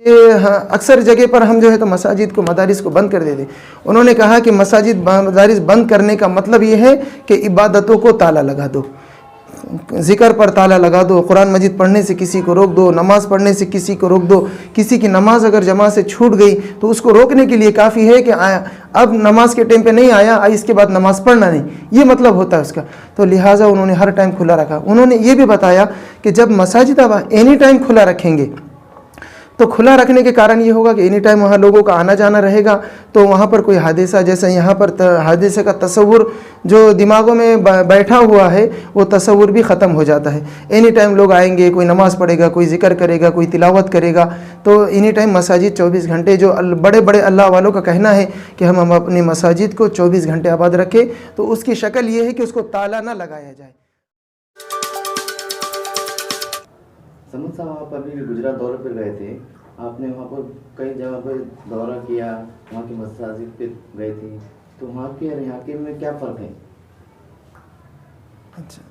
اکثر جگہ پر ہم جو ہے تو مساجد کو مدارس کو بند کر دیتے. انہوں نے کہا کہ مساجد مدارس بند کرنے کا مطلب یہ ہے کہ عبادتوں کو تالا لگا دو, ذکر پر تالا لگا دو, قرآن مجید پڑھنے سے کسی کو روک دو, نماز پڑھنے سے کسی کو روک دو. کسی کی نماز اگر جماعت سے چھوٹ گئی تو اس کو روکنے کے لیے کافی ہے کہ اب نماز کے ٹائم پہ نہیں آیا, اس کے بعد نماز پڑھنا نہیں, یہ مطلب ہوتا ہے اس کا. تو لہٰذا انہوں نے ہر ٹائم کھلا رکھا. انہوں نے یہ بھی بتایا کہ جب مساجد اب اینی ٹائم کھلا رکھیں گے تو کھلا رکھنے کے کارن یہ ہوگا کہ اینی ٹائم وہاں لوگوں کا آنا جانا رہے گا, تو وہاں پر کوئی حادثہ, جیسے یہاں پر حادثے کا تصور جو دماغوں میں بیٹھا ہوا ہے وہ تصور بھی ختم ہو جاتا ہے. اینی ٹائم لوگ آئیں گے, کوئی نماز پڑھے گا, کوئی ذکر کرے گا, کوئی تلاوت کرے گا, تو اینی ٹائم مساجد 24 گھنٹے, جو بڑے بڑے اللہ والوں کا کہنا ہے کہ ہم اپنی مساجد کو 24 گھنٹے آباد رکھیں, تو اس کی شکل یہ ہے کہ اس کو تالا نہ لگایا جائے. سمجھ صاحب, آپ ابھی گجرات دورے پہ گئے تھے, آپ نے وہاں پر کئی جگہ پر دورہ کیا, وہاں کی مساجد پہ گئے تھے, تو وہاں کے اور یہاں کے میں کیا فرق ہے؟ اچھا,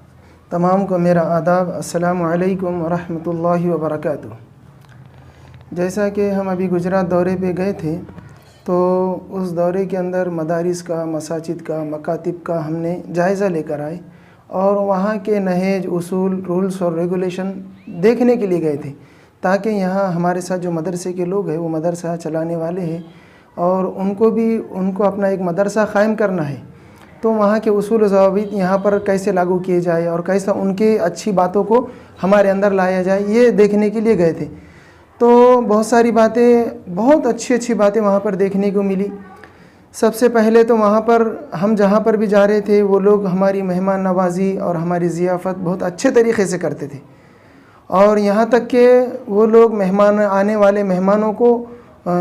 تمام کو میرا آداب, السلام علیکم ورحمۃ اللہ وبرکاتہ. جیسا کہ ہم ابھی گجرات دورے پہ گئے تھے, تو اس دورے کے اندر مدارس کا, مساجد کا, مکاتب کا ہم نے جائزہ لے کر آئے, اور وہاں کے نہج, اصول, رولز اور ریگولیشن دیکھنے کے لیے گئے تھے, تاکہ یہاں ہمارے ساتھ جو مدرسے کے لوگ ہیں وہ مدرسہ چلانے والے ہیں, اور ان کو اپنا ایک مدرسہ قائم کرنا ہے, تو وہاں کے اصول و ضوابط یہاں پر کیسے لاگو کیے جائے اور کیسا ان کے اچھی باتوں کو ہمارے اندر لایا جائے, یہ دیکھنے کے لیے گئے تھے. تو بہت ساری باتیں, بہت اچھی باتیں وہاں پر دیکھنے کو ملی. سب سے پہلے تو وہاں پر ہم جہاں پر بھی جا رہے تھے وہ لوگ ہماری مہمان نوازی اور ہماری ضیافت بہت اچھے طریقے سے کرتے تھے, اور یہاں تک کہ وہ لوگ آنے والے مہمانوں کو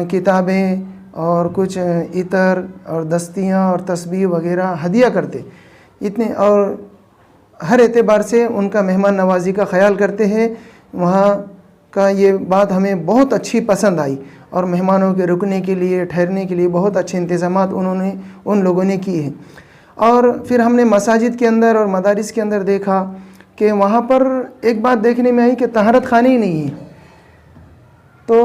کتابیں اور کچھ عطر اور دستیاں اور تسبیح وغیرہ ہدیہ کرتے اتنے, اور ہر اعتبار سے ان کا مہمان نوازی کا خیال کرتے ہیں. وہاں کا یہ بات ہمیں بہت اچھی پسند آئی, اور مہمانوں کے رکنے کے لیے, ٹھہرنے کے لیے بہت اچھے انتظامات ان لوگوں نے کیے ہیں. اور پھر ہم نے مساجد کے اندر اور مدارس کے اندر دیکھا کہ وہاں پر ایک بات دیکھنے میں آئی کہ طہارت خانے ہی نہیں ہیں. تو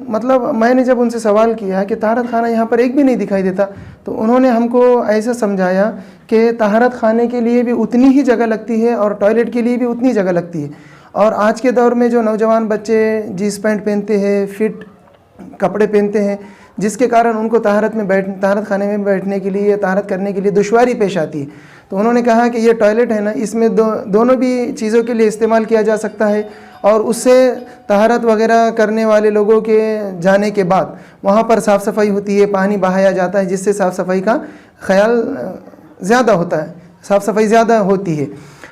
مطلب میں نے جب ان سے سوال کیا کہ طہارت خانہ یہاں پر ایک بھی نہیں دکھائی دیتا, تو انہوں نے ہم کو ایسا سمجھایا کہ طہارت خانے کے لیے بھی اتنی ہی جگہ لگتی ہے اور ٹوائلٹ کے لیے بھی اتنی جگہ لگتی ہے. اور آج کے دور میں جو نوجوان بچے جینس پینٹ پہنتے ہیں, فٹ کپڑے پہنتے ہیں, جس کے کارن ان کو طہارت خانے میں بیٹھنے کے لیے, طہارت کرنے کے لیے دشواری پیش آتی ہے. تو انہوں نے کہا کہ یہ ٹوائلٹ ہے نا, اس میں دونوں بھی چیزوں کے لیے استعمال کیا جا سکتا ہے, اور اس سے طہارت وغیرہ کرنے والے لوگوں کے جانے کے بعد وہاں پر صاف صفائی ہوتی ہے, پانی بہایا جاتا ہے, جس سے صاف صفائی کا خیال زیادہ ہوتا ہے, صاف صفائی زیادہ ہوتی ہے,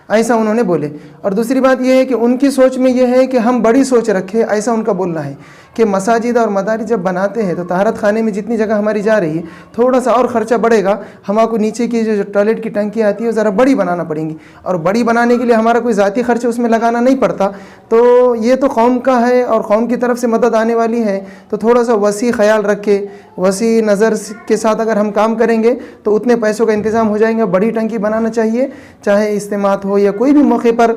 ایسا انہوں نے بولے. اور دوسری بات یہ ہے کہ ان کی سوچ میں یہ ہے کہ ہم بڑی سوچ رکھیں, ایسا ان کا بولنا ہے کہ مساجد اور مدارس جب بناتے ہیں تو طہارت خانے میں جتنی جگہ ہماری جا رہی ہے تھوڑا سا اور خرچہ بڑھے گا, ہمارے کو نیچے کی جو ٹوائلٹ کی ٹنکی آتی ہے وہ ذرا بڑی بنانا پڑیں گی, اور بڑی بنانے کے لیے ہمارا کوئی ذاتی خرچہ اس میں لگانا نہیں پڑتا. تو یہ تو قوم کا ہے اور قوم کی طرف سے مدد آنے والی ہے, تو تھوڑا سا وسیع خیال رکھے, وسیع نظر کے ساتھ اگر ہم کام کریں گے تو اتنے پیسوں کا انتظام ہو جائیں گے. بڑی ٹنکی بنانا چاہیے, چاہے اجتماعات ہو یا کوئی بھی موقع پر,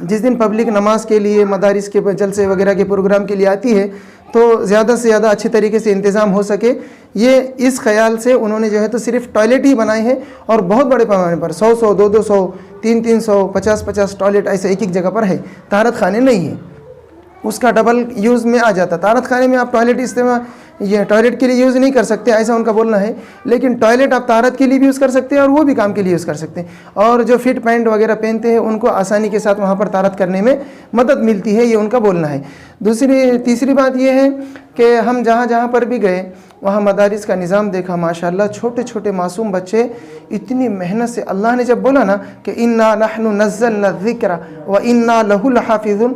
جس دن پبلک نماز کے لیے, مدارس کے جلسے وغیرہ کے پروگرام کے لیے آتی ہے, تو زیادہ سے زیادہ اچھے طریقے سے انتظام ہو سکے. یہ اس خیال سے انہوں نے جو ہے تو صرف ٹوائلٹ ہی بنائے ہیں, اور بہت بڑے پیمانے پر 100 200 300 50 ٹوائلٹ ایسے ایک جگہ پر ہے, طہارت خانے نہیں ہیں. اس کا ڈبل یوز میں آ جاتا. طہارت خانے میں آپ ٹوائلٹ کے لیے یوز نہیں کر سکتے, ایسا ان کا بولنا ہے, لیکن ٹوائلٹ آپ طہارت کے لیے بھی یوز کر سکتے ہیں اور وہ بھی کام کے لیے یوز کر سکتے ہیں. اور جو فٹ پینٹ وغیرہ پہنتے ہیں ان کو آسانی کے ساتھ وہاں پر طہارت کرنے میں مدد ملتی ہے, یہ ان کا بولنا ہے. تیسری بات یہ ہے کہ ہم جہاں پر بھی گئے وہاں مدارس کا نظام دیکھا, ماشاءاللہ چھوٹے چھوٹے معصوم بچے اتنی محنت سے, اللہ نے جب بولا نا کہ انا نحن نزلنا الذکر وانا لہ لحافظون,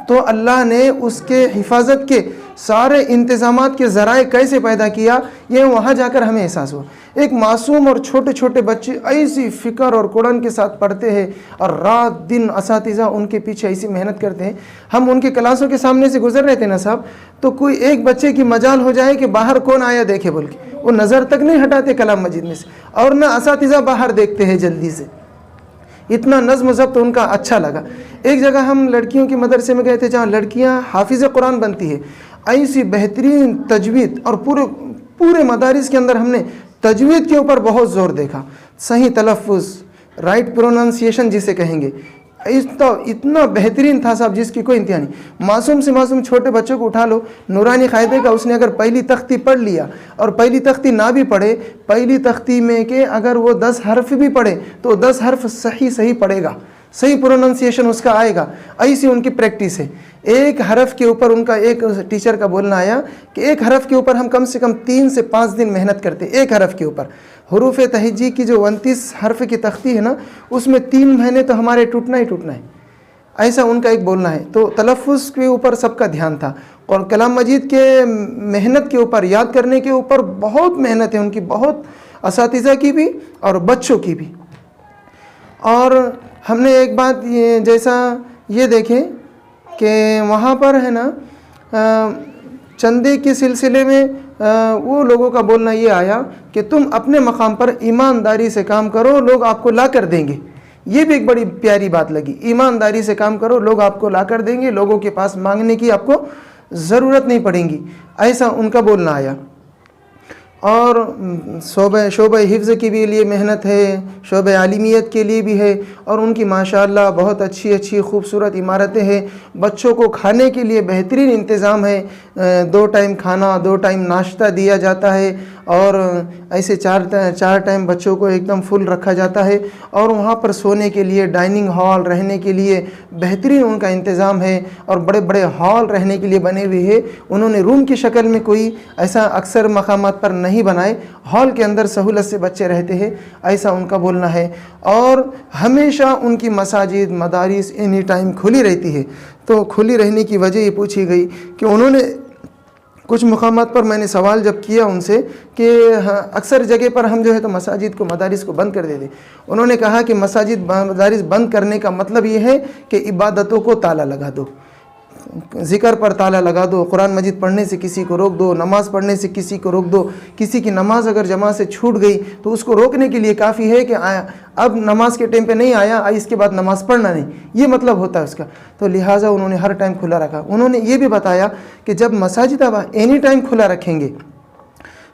تو اللہ نے اس کے حفاظت کے سارے انتظامات کے ذرائع کیسے پیدا کیا, یہ وہاں جا کر ہمیں احساس ہوا. ایک معصوم اور چھوٹے چھوٹے بچے ایسی فکر اور قرآن کے ساتھ پڑھتے ہیں, اور رات دن اساتذہ ان کے پیچھے ایسی محنت کرتے ہیں. ہم ان کے کلاسوں کے سامنے سے گزر رہے تھے نا صاحب, تو کوئی ایک بچے کی مجال ہو جائے کہ باہر کون آیا دیکھے بول کے, وہ نظر تک نہیں ہٹاتے کلام مجید میں سے, اور نہ اساتذہ باہر دیکھتے ہیں جلدی سے. اتنا نظم و ضبط ان کا اچھا لگا. ایک جگہ ہم لڑکیوں کے مدرسے میں گئے تھے جہاں لڑکیاں حافظ قرآن بنتی ہے. ایسی بہترین تجوید، اور پورے مدارس کے اندر ہم نے تجوید کے اوپر بہت زور دیکھا. صحیح تلفظ، رائٹ پروننسیشن جسے کہیں گے، اتنا بہترین تھا صاحب جس کی کوئی انتہا نہیں. معصوم سے معصوم چھوٹے بچوں کو اٹھا لو، نورانی قاعدے کا اس نے اگر پہلی تختی پڑھ لیا اور پہلی تختی نہ بھی پڑھے، پہلی تختی میں کہ اگر وہ 10 حرف بھی پڑھے تو 10 حرف صحیح پڑھے گا، صحیح پروننسیشن اس کا آئے گا. ایسی ان کی پریکٹس ہے. ایک حرف کے اوپر ان کا ایک ٹیچر کا بولنا آیا کہ ایک حرف کے اوپر ہم کم سے کم 3 سے 5 دن محنت کرتے. ایک حرف کے اوپر حروف تہجی کی جو 29 حرف کی تختی ہے نا، اس میں 3 مہینے تو ہمارے ٹوٹنا ہی ٹوٹنا ہے. ایسا ان کا ایک بولنا ہے. تو تلفظ کے اوپر سب کا دھیان تھا، اور کلام مجید کے محنت کے اوپر، یاد کرنے کے اوپر بہت محنت ہے ان کی، بہت اساتذہ کی بھی اور بچوں کی بھی. اور ہم نے ایک بات جیسا یہ دیکھیں کہ وہاں پر ہے نا چندے کے سلسلے میں وہ لوگوں کا بولنا یہ آیا کہ تم اپنے مقام پر ایمانداری سے کام کرو، لوگ آپ کو لا کر دیں گے. یہ بھی ایک بڑی پیاری بات لگی. ایمانداری سے کام کرو، لوگ آپ کو لا کر دیں گے، لوگوں کے پاس مانگنے کی آپ کو ضرورت نہیں پڑیں گی. ایسا ان کا بولنا آیا. اور شعبہ حفظ کے بھی لیے محنت ہے، شعبہ عالمیت کے لیے بھی ہے، اور ان کی ماشاءاللہ بہت اچھی خوبصورت عمارتیں ہیں. بچوں کو کھانے کے لیے بہترین انتظام ہے. 2 ٹائم کھانا، 2 ٹائم ناشتہ دیا جاتا ہے، اور ایسے 4 ٹائم بچوں کو ایک دم فل رکھا جاتا ہے. اور وہاں پر سونے کے لیے ڈائننگ ہال، رہنے کے لیے بہترین ان کا انتظام ہے، اور بڑے بڑے ہال رہنے کے لیے بنے ہوئے ہیں. انہوں نے روم کی شکل میں کوئی ایسا اکثر مقامات پر نہیں بنائے، ہال کے اندر سہولت سے بچے رہتے ہیں. ایسا ان کا بولنا ہے. اور ہمیشہ ان کی مساجد، مدارس اینی ٹائم کھلی رہتی ہے. تو کھلی رہنے کی وجہ یہ پوچھی گئی کہ انہوں نے کچھ مقامات پر، میں نے سوال جب کیا ان سے کہ اکثر جگہ پر ہم جو ہے تو مساجد کو، مدارس کو بند کر دیتے. انہوں نے کہا کہ مساجد مدارس بند کرنے کا مطلب یہ ہے کہ عبادتوں کو تالا لگا دو، ذکر پر تالا لگا دو، قرآن مجید پڑھنے سے کسی کو روک دو، نماز پڑھنے سے کسی کو روک دو. کسی کی نماز اگر جماعت سے چھوٹ گئی تو اس کو روکنے کے لیے کافی ہے کہ اب نماز کے ٹائم پہ نہیں آیا، اس کے بعد نماز پڑھنا نہیں، یہ مطلب ہوتا ہے اس کا. تو لہٰذا انہوں نے ہر ٹائم کھلا رکھا. انہوں نے یہ بھی بتایا کہ جب مساجد اب اینی ٹائم کھلا رکھیں گے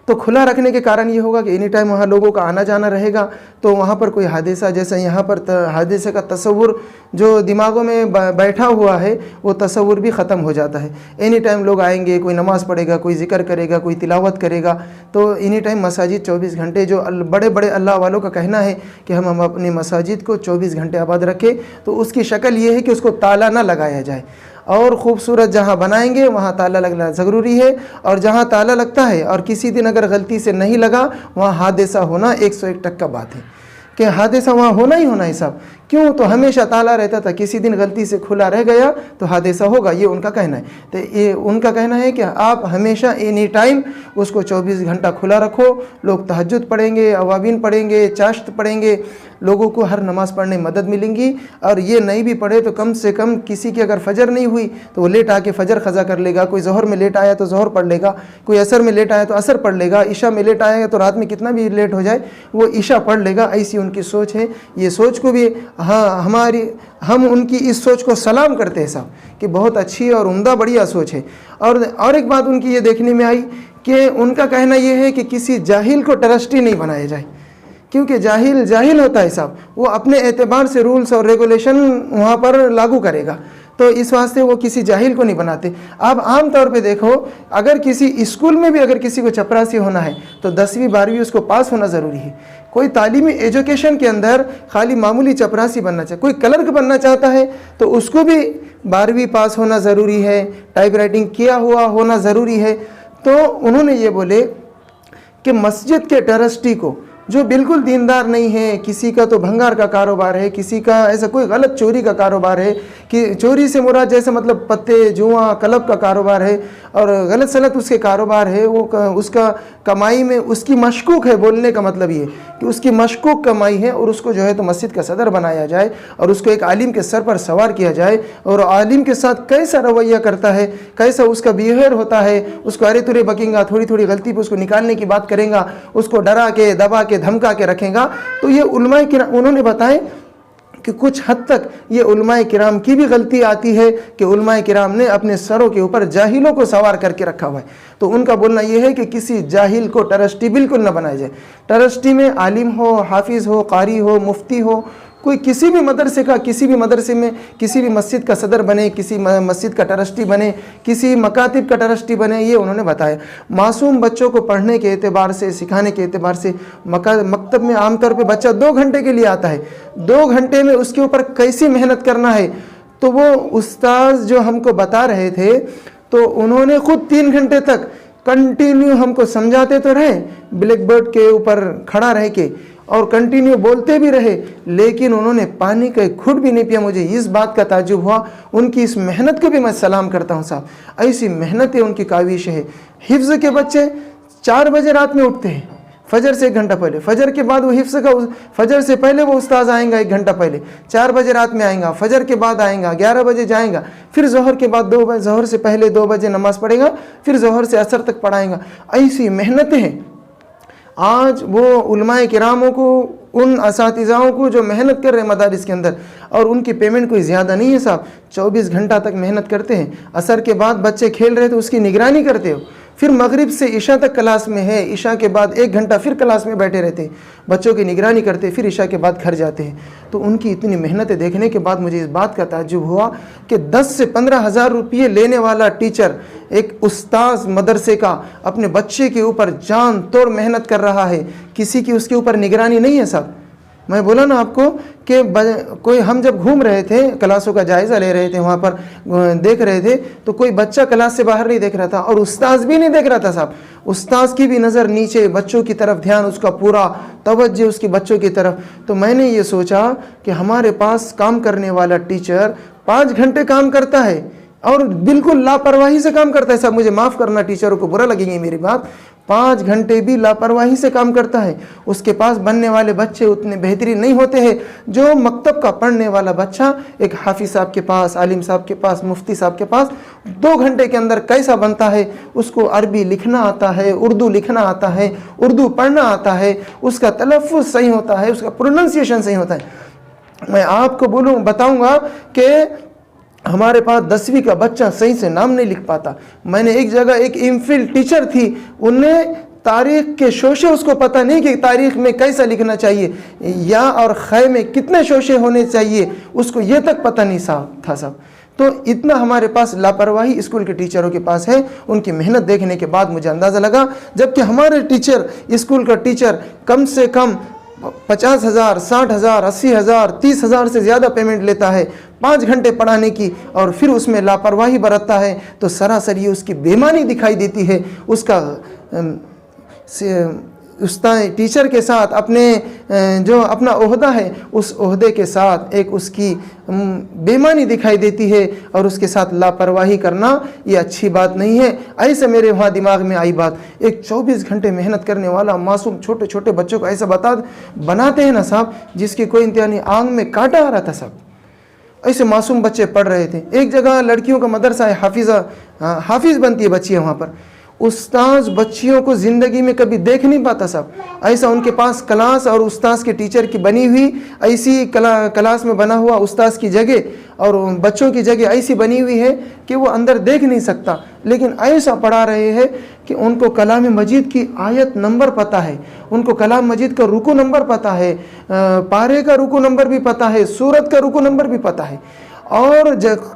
تو کھلا رکھنے کے کارن یہ ہوگا کہ اینی ٹائم وہاں لوگوں کا آنا جانا رہے گا، تو وہاں پر کوئی حادثہ، جیسے یہاں پر حادثے کا تصور جو دماغوں میں بیٹھا ہوا ہے وہ تصور بھی ختم ہو جاتا ہے. اینی ٹائم لوگ آئیں گے، کوئی نماز پڑھے گا، کوئی ذکر کرے گا، کوئی تلاوت کرے گا. تو اینی ٹائم مساجد 24 گھنٹے، جو بڑے بڑے اللہ والوں کا کہنا ہے کہ ہم اپنی مساجد کو 24 گھنٹے آباد رکھیں، تو اس کی شکل یہ ہے کہ اس کو تالا نہ لگایا جائے. اور خوبصورت جہاں بنائیں گے وہاں تالا لگنا ضروری ہے. اور جہاں تالا لگتا ہے اور کسی دن اگر غلطی سے نہیں لگا، وہاں حادثہ ہونا 101% بات ہے کہ حادثہ وہاں ہونا ہی ہونا ہے صاحب. کیوں؟ تو ہمیشہ تالا رہتا تھا، کسی دن غلطی سے کھلا رہ گیا تو حادثہ ہوگا، یہ ان کا کہنا ہے. تو یہ ان کا کہنا ہے کہ آپ ہمیشہ اینی ٹائم اس کو 24 گھنٹہ کھلا رکھو. لوگ تہجد پڑھیں گے، اوابین پڑھیں گے، چاشت پڑھیں گے، لوگوں کو ہر نماز پڑھنے میں مدد ملیں گی. اور یہ نہیں بھی پڑھے تو کم سے کم کسی کی اگر فجر نہیں ہوئی تو وہ لیٹ آ کے فجر قضا کر لے گا. کوئی ظہر میں لیٹ آیا تو ظہر پڑھ لے گا، کوئی عصر میں لیٹ آیا تو عصر پڑھ لے گا، عشاء میں لیٹ آیا تو رات میں کتنا بھی لیٹ ہو جائے وہ عشاء پڑھ لے گا. ایسی ان کی سوچ ہے. یہ سوچ کو بھی ہم ان کی اس سوچ کو سلام کرتے ہیں صاحب کہ بہت اچھی اور عمدہ بڑھیا سوچ ہے. اور ایک بات ان کی یہ دیکھنے میں آئی کہ ان کا کہنا یہ ہے کہ کسی جاہل کو ٹرسٹی نہیں بنایا جائے، کیونکہ جاہل ہوتا ہے صاحب، وہ اپنے اعتبار سے رولز اور ریگولیشن وہاں پر لاگو کرے گا. تو اس واسطے وہ کسی جاہل کو نہیں بناتے. آپ عام طور پہ دیکھو، اگر کسی اسکول میں بھی اگر کسی کو چپراسی ہونا ہے تو 10ویں 12ویں اس کو پاس ہونا ضروری ہے. کوئی تعلیمی ایجوکیشن کے اندر خالی معمولی چپراسی بننا چاہے، کوئی کلرک بننا چاہتا ہے تو اس کو بھی 12ویں پاس ہونا ضروری ہے، ٹائپ رائٹنگ کیا ہوا ہونا ضروری ہے. تو انہوں نے یہ بولے کہ مسجد کے ٹرسٹی کو جو بالکل دیندار نہیں ہے، کسی کا تو بھنگار کا کاروبار ہے، کسی کا ایسا کوئی غلط چوری کا کاروبار ہے، کہ چوری سے مراد جیسے مطلب پتے، جوا، کلب کا کاروبار ہے اور غلط سلط اس کے کاروبار ہے، وہ اس کا کمائی میں اس کی مشکوک ہے. بولنے کا مطلب یہ کہ اس کی مشکوک کمائی ہے، اور اس کو جو ہے تو مسجد کا صدر بنایا جائے اور اس کو ایک عالم کے سر پر سوار کیا جائے، اور عالم کے ساتھ کیسا رویہ کرتا ہے، کیسا اس کا بیہیویئر ہوتا ہے، اس کو ارے ترے بکیں گا، تھوڑی تھوڑی غلطی پہ اس کو نکالنے کی بات کریں گا، اس کو ڈرا کے دبا کے دھمکا کے رکھیں گا. تو یہ علماء انہوں نے بتائے کہ کچھ حد تک یہ علماء کرام کی بھی غلطی آتی ہے کہ علماء کرام نے اپنے سروں کے اوپر جاہلوں کو سوار کر کے رکھا ہوا ہے۔ تو ان کا بولنا یہ ہے کہ کسی جاہل کو ٹرسٹی بالکل نہ بنایا جائے۔ ٹرسٹی میں عالم ہو، حافظ ہو، قاری ہو، مفتی ہو، کوئی کسی بھی مدرسے کا، کسی بھی مدرسے میں کسی بھی مسجد کا صدر بنے، کسی مسجد کا ٹرسٹی بنے، کسی مکاتب کا ٹرسٹی بنے، یہ انہوں نے بتایا۔ معصوم بچوں کو پڑھنے کے اعتبار سے، سکھانے کے اعتبار سے مکتب میں عام طور پہ بچہ 2 گھنٹے کے لیے آتا ہے، 2 گھنٹے میں اس کے اوپر کیسی محنت کرنا ہے، تو وہ استاذ جو ہم کو بتا رہے تھے تو انہوں نے خود 3 گھنٹے تک کنٹینیو ہم کو سمجھاتے تو رہے، بلیک بورڈ کے اوپر کھڑا رہ کے، اور کنٹینیو بولتے بھی رہے، لیکن انہوں نے پانی کا ایک گھٹ بھی نہیں پیا۔ مجھے اس بات کا تعجب ہوا، ان کی اس محنت کو بھی میں سلام کرتا ہوں صاحب، ایسی محنت ہے ان کی کاوش ہے۔ حفظ کے بچے 4 بجے رات میں اٹھتے ہیں، فجر سے 1 گھنٹہ پہلے، فجر کے بعد وہ حفظ کا، فجر سے پہلے وہ استاذ آئیں گا 1 گھنٹہ پہلے، 4 بجے رات میں آئیں گا، فجر کے بعد آئیں گا، 11 بجے جائیں گا، پھر ظہر کے بعد 2 بجے، ظہر سے پہلے 2 بجے نماز پڑھے گا، پھر ظہر سے عصر تک پڑھائیں گا۔ ایسی محنتیں ہیں۔ آج وہ علماء کراموں کو، ان اساتذاؤں کو جو محنت کر رہے ہیں مدارس کے اندر، اور ان کی پیمنٹ کوئی زیادہ نہیں ہے صاحب، 24 گھنٹہ تک محنت کرتے ہیں۔ عصر کے بعد بچے کھیل رہے تو اس کی نگرانی کرتے ہو، پھر مغرب سے عشاء تک کلاس میں ہے، عشاء کے بعد 1 گھنٹہ پھر کلاس میں بیٹھے رہتے ہیں، بچوں کی نگرانی کرتے، پھر عشاء کے بعد گھر جاتے ہیں۔ تو ان کی اتنی محنتیں دیکھنے کے بعد مجھے اس بات کا تعجب ہوا کہ 10 سے 15 ہزار روپیے لینے والا ٹیچر، ایک استاذ مدرسے کا، اپنے بچے کے اوپر جان توڑ محنت کر رہا ہے، کسی کی اس کے اوپر نگرانی نہیں ہے صاحب۔ میں بولا نا آپ کو کہ کوئی، ہم جب گھوم رہے تھے، کلاسوں کا جائزہ لے رہے تھے، وہاں پر دیکھ رہے تھے تو کوئی بچہ کلاس سے باہر نہیں دیکھ رہا تھا، اور استاذ بھی نہیں دیکھ رہا تھا صاحب، استاذ کی بھی نظر نیچے، بچوں کی طرف دھیان، اس کا پورا توجہ اس کی بچوں کی طرف۔ تو میں نے یہ سوچا کہ ہمارے پاس کام کرنے والا ٹیچر 5 گھنٹے کام کرتا ہے اور بالکل لاپرواہی سے کام کرتا ہے صاحب، مجھے معاف کرنا، ٹیچروں کو برا لگیں گی میری بات، 5 گھنٹے بھی لاپرواہی سے کام کرتا ہے۔ اس کے پاس بننے والے بچے اتنے بہترین نہیں ہوتے ہیں جو مکتب کا پڑھنے والا بچہ ایک حافظ صاحب کے پاس، عالم صاحب کے پاس، مفتی صاحب کے پاس 2 گھنٹے کے اندر کیسا بنتا ہے۔ اس کو عربی لکھنا آتا ہے، اردو لکھنا آتا ہے، اردو پڑھنا آتا ہے، اس کا تلفظ صحیح ہوتا ہے، اس کا پروننسیشن صحیح ہوتا ہے۔ میں آپ کو بتاؤں گا کہ ہمارے پاس 10ویں کا بچہ صحیح سے نام نہیں لکھ پاتا۔ میں نے ایک جگہ، ایک ایم فل ٹیچر تھی، انہیں تاریخ کے شوشے اس کو پتہ نہیں کہ تاریخ میں کیسا لکھنا چاہیے، یا اور خے میں کتنے شوشے ہونے چاہیے، اس کو یہ تک پتہ نہیں تھا صاحب۔ تو اتنا ہمارے پاس لاپرواہی اسکول کے ٹیچروں کے پاس ہے۔ ان کی محنت دیکھنے کے بعد مجھے اندازہ لگا، جبکہ ہمارے ٹیچر، اسکول کا ٹیچر کم سے کم 50,000، 60,000، 80,000، 30,000 سے زیادہ پیمنٹ لیتا ہے 5 گھنٹے پڑھانے کی، اور پھر اس میں لاپرواہی برتتا ہے، تو سراسر یہ اس کی بےمانی دکھائی دیتی ہے۔ اس کا ٹیچر کے ساتھ اپنے جو اپنا عہدہ ہے، اس عہدے کے ساتھ ایک اس کی بےمانی دکھائی دیتی ہے، اور اس کے ساتھ لاپرواہی کرنا یہ اچھی بات نہیں ہے۔ ایسے میرے وہاں دماغ میں آئی بات، ایک 24 گھنٹے محنت کرنے والا معصوم چھوٹے چھوٹے بچوں کو ایسا بناتے ہیں نا صاحب، جس کی کوئی انتہا نہیں، آنکھ میں کانٹا آ رہا تھا صاحب۔ ایسے معصوم بچے پڑھ رہے تھے۔ ایک جگہ لڑکیوں کا مدرسہ ہے، حافظ بنتی ہے بچیاں وہاں پر، استاذ بچیوں کو زندگی میں کبھی دیکھ نہیں پاتا صاحب۔ ایسا ان کے پاس کلاس اور استاذ کے ٹیچر کی بنی ہوئی، ایسی کلاس میں بنا ہوا استاذ کی جگہ اور بچوں کی جگہ ایسی بنی ہوئی ہے کہ وہ اندر دیکھ نہیں سکتا، لیکن ایسا پڑھا رہے ہیں کہ ان کو کلام مجید کی آیت نمبر پتہ ہے، ان کو کلام مجید کا رکو نمبر پتہ ہے، پارے کا رکو نمبر بھی پتہ ہے، سورت کا رکو نمبر بھی پتہ ہے، اور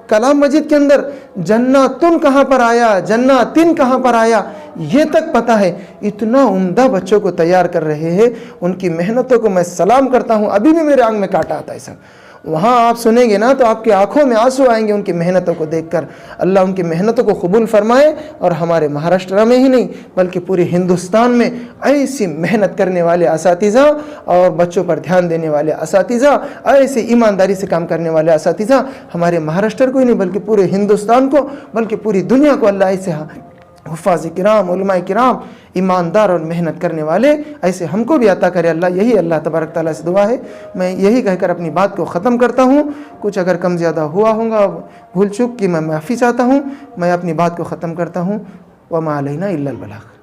کلام مجید کے اندر جناتن کہاں پر آیا، جناتن کہاں پر آیا، یہ تک پتہ ہے۔ اتنا عمدہ بچوں کو تیار کر رہے ہیں، ان کی محنتوں کو میں سلام کرتا ہوں۔ ابھی بھی میرے آنکھ میں کانٹا آتا ہے سر، وہاں آپ سنیں گے نا تو آپ کی آنکھوں میں آنسو آئیں گے ان کی محنتوں کو دیکھ کر۔ اللہ ان کی محنتوں کو قبول فرمائے، اور ہمارے مہاراشٹر میں ہی نہیں بلکہ پورے ہندوستان میں ایسی محنت کرنے والے اساتذہ اور بچوں پر دھیان دینے والے اساتذہ، ایسے ایمانداری سے کام کرنے والے اساتذہ ہمارے مہاراشٹر کو ہی نہیں بلکہ پورے ہندوستان کو، بلکہ پوری دنیا کو اللہ ایسے حفاظ کرام، علماء کرام، ایماندار اور محنت کرنے والے ایسے ہم کو بھی عطا کرے اللہ۔ یہی اللہ تبارک تعالیٰ سے دعا ہے۔ میں یہی کہہ کر اپنی بات کو ختم کرتا ہوں۔ کچھ اگر کم زیادہ ہوا ہوگا، بھول چوک کی، میں معافی چاہتا ہوں۔ میں اپنی بات کو ختم کرتا ہوں۔ وما علینا الا البلاغ۔